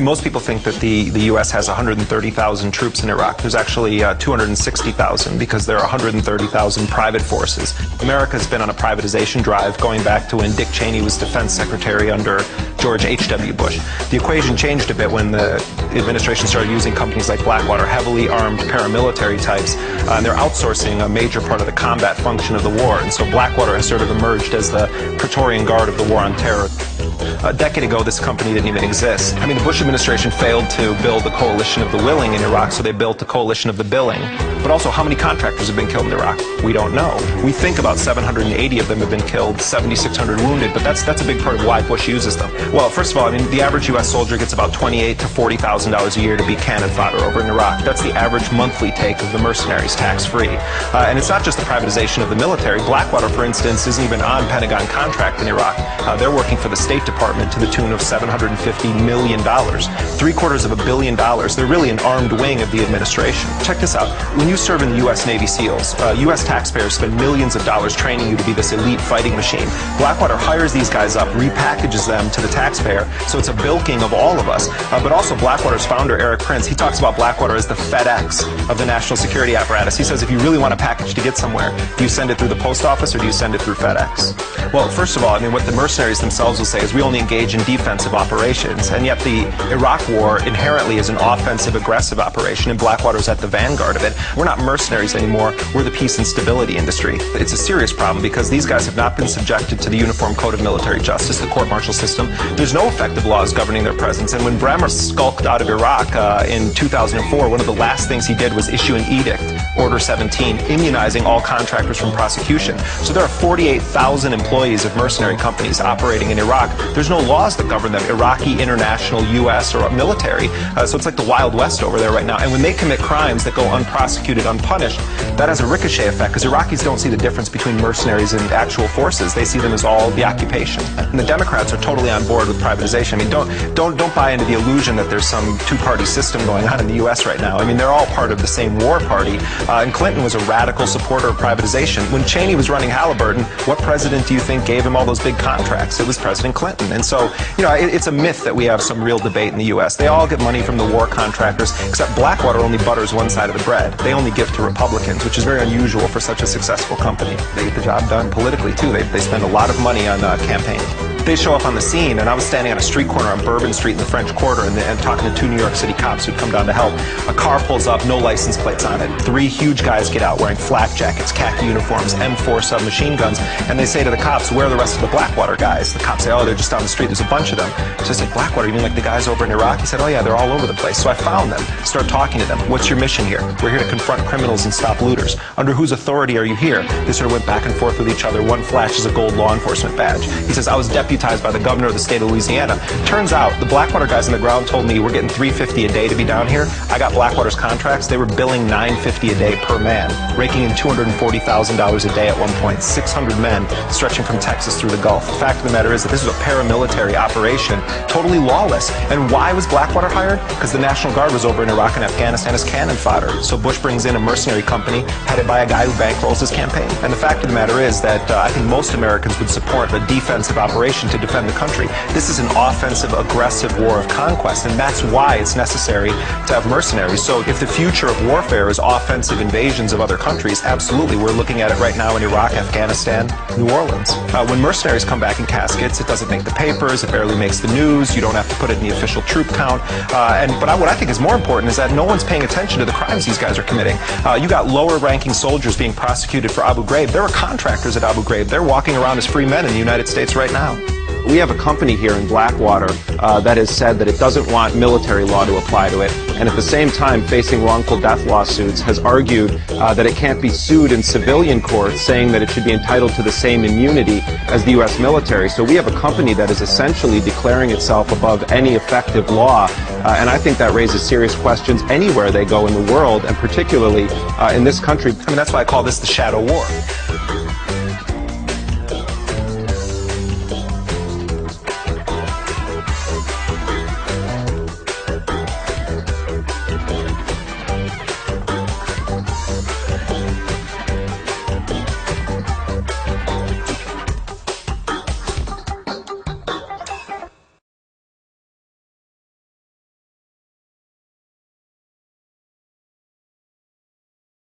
Most people think that the U.S. has 130,000 troops in Iraq. There's actually 260,000 because there are 130,000 private forces. America's been on a privatization drive going back to when Dick Cheney was defense secretary under George H.W. Bush. The equation changed a bit when the administration started using companies like Blackwater, heavily armed paramilitary types, and they're outsourcing a major part of the combat function of the war. And so Blackwater has sort of emerged as the Praetorian Guard of the war on terror. A decade ago, this company didn't even exist. I mean, the Bush administration failed to build a coalition of the willing in Iraq, so they built a coalition of the billing. But also, how many contractors have been killed in Iraq? We don't know. We think about 780 of them have been killed, 7,600 wounded, but that's a big part of why Bush uses them. Well, first of all, I mean, the average U.S. soldier gets about $28,000 to $40,000 a year to be cannon fodder over in Iraq. That's the average monthly take of the mercenaries, tax-free. And it's not just the privatization of the military. Blackwater, for instance, isn't even on Pentagon contract in Iraq. They're working for the State Department to the tune of $750 million. $750 million. They're really an armed wing of the administration. Check this out. When you serve in the U.S. Navy SEALs, U.S. taxpayers spend millions of dollars training you to be this elite fighting machine. Blackwater hires these guys up, repackages them to the taxpayer, so it's a bilking of all of us. But also Blackwater's founder, Eric Prince, he talks about Blackwater as the FedEx of the national security apparatus. He says if you really want a package to get somewhere, do you send it through the post office or do you send it through FedEx? Well, first of all, I mean, what the mercenaries themselves will say is we only engage in defensive operations, and yet the Iraq war inherently is an offensive, aggressive operation, and Blackwater's at the vanguard of it. We're not mercenaries anymore, we're the peace and stability industry. It's a serious problem because these guys have not been subjected to the Uniform Code of Military Justice, the court-martial system. There's no effective laws governing their presence, and when Bremer skulked out of Iraq in 2004, one of the last things he did was issue an edict, Order 17, immunizing all contractors from prosecution. So there are 48,000 employees of mercenary companies operating in Iraq. There's no laws that govern them, Iraqi, international, U.S., or military. So it's like the Wild West over there right now. And when they commit crimes that go unprosecuted, unpunished, that has a ricochet effect because Iraqis don't see the difference between mercenaries and actual forces. They see them as all the occupation. And the Democrats are totally on board with privatization. I mean, don't buy into the illusion that there's some two-party system going on in the U.S. right now. I mean, they're all part of the same war party. And Clinton was a radical supporter of privatization. When Cheney was running Halliburton, what president do you think gave him all those big contracts? It was President Clinton. And so, you know, it's a myth that we have some real debate in the U.S. They all get money from the war contractors, except Blackwater only butters one side of the bread. They only give to Republicans, which is very unusual for such a successful company. They get the job done politically, too. They spend a lot of money on campaigning. They show up on the scene, and I was standing on a street corner on Bourbon Street in the French Quarter and talking to two New York City cops who'd come down to help. A car pulls up, no license plates on it. Three huge guys get out wearing flak jackets, khaki uniforms, M4 submachine guns, and they say to the cops, where are the rest of the Blackwater guys? The cops say, oh, they're just down the street, there's a bunch of them. So I said, Blackwater, you mean like the guys over in Iraq? He said, oh yeah, they're all over the place. So I found them, started talking to them. What's your mission here? We're here to confront criminals and stop looters. Under whose authority are you here? They sort of went back and forth with each other. One flashes a gold law enforcement badge. He says, I was deputized by the governor of the state of Louisiana. Turns out, the Blackwater guys on the ground told me we're getting $350 a day to be down here. I got Blackwater's contracts. They were billing $950 a day per man, raking in $240,000 a day at one point. 600 men stretching from Texas through the Gulf. The fact of the matter is that this was a paramilitary operation, totally lawless. And why was Blackwater hired? Because the National Guard was over in Iraq and Afghanistan as cannon fodder. So Bush brings in a mercenary company headed by a guy who bankrolls his campaign. And the fact of the matter is that I think most Americans would support a defensive operation to defend the country. This is an offensive, aggressive war of conquest, and that's why it's necessary to have mercenaries. So if the future of warfare is offensive invasions of other countries, absolutely. We're looking at it right now in Iraq, Afghanistan, New Orleans. When mercenaries come back in caskets, it doesn't make the papers, it barely makes the news, you don't have to put it in the official troop count. But what I think is more important is that no one's paying attention to the crimes these guys are committing. You got lower-ranking soldiers being prosecuted for Abu Ghraib. There are contractors at Abu Ghraib. They're walking around as free men in the United States right now. We have a company here in Blackwater that has said that it doesn't want military law to apply to it, and at the same time facing wrongful death lawsuits has argued that it can't be sued in civilian courts, saying that it should be entitled to the same immunity as the U.S. military. So we have a company that is essentially declaring itself above any effective law, and I think that raises serious questions anywhere they go in the world, and particularly in this country. I mean, that's why I call this the shadow war.